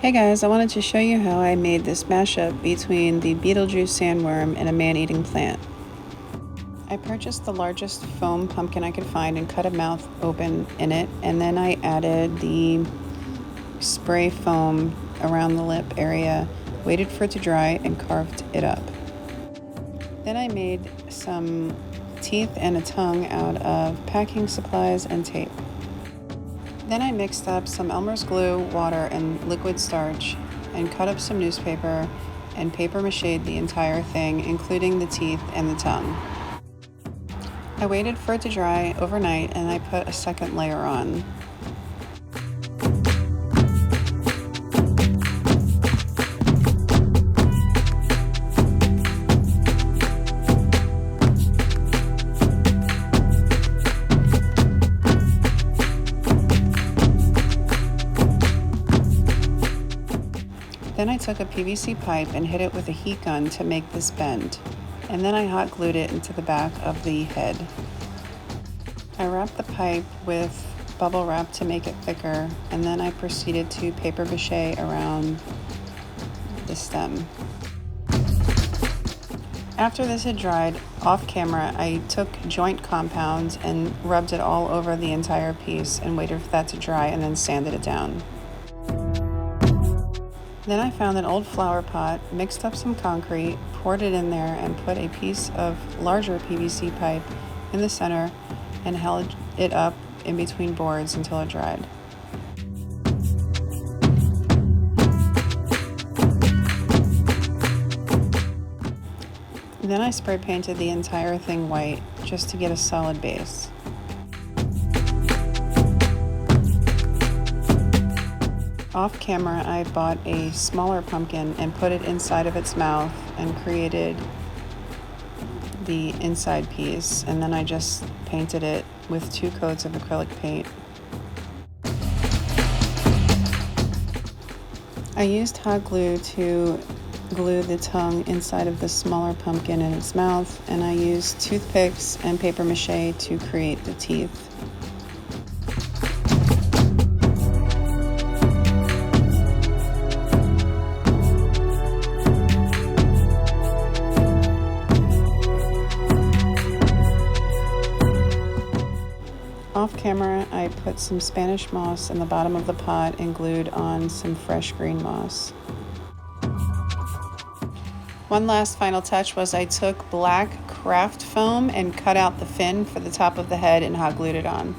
Hey guys, I wanted to show you how I made this mashup between the Beetlejuice Sandworm and a man-eating plant. I purchased the largest foam pumpkin I could find and cut a mouth open in it, and then I added the spray foam around the lip area, waited for it to dry, and carved it up. Then I made some teeth and a tongue out of packing supplies and tape. Then I mixed up some Elmer's glue, water, and liquid starch and cut up some newspaper and paper mache'd the entire thing, including the teeth and the tongue. I waited for it to dry overnight and I put a second layer on. Then I took a PVC pipe and hit it with a heat gun to make this bend, and then I hot glued it into the back of the head. I wrapped the pipe with bubble wrap to make it thicker, and then I proceeded to paper mache around the stem. After this had dried, off camera, I took joint compound and rubbed it all over the entire piece and waited for that to dry and then sanded it down. Then I found an old flower pot, mixed up some concrete, poured it in there, and put a piece of larger PVC pipe in the center and held it up in between boards until it dried. Then I spray painted the entire thing white just to get a solid base. Off camera, I bought a smaller pumpkin and put it inside of its mouth and created the inside piece, and then I just painted it with 2 coats of acrylic paint. I used hot glue to glue the tongue inside of the smaller pumpkin in its mouth, and I used toothpicks and paper mache to create the teeth. Off camera, I put some Spanish moss in the bottom of the pot and glued on some fresh green moss. One last final touch was I took black craft foam and cut out the fin for the top of the head and hot glued it on.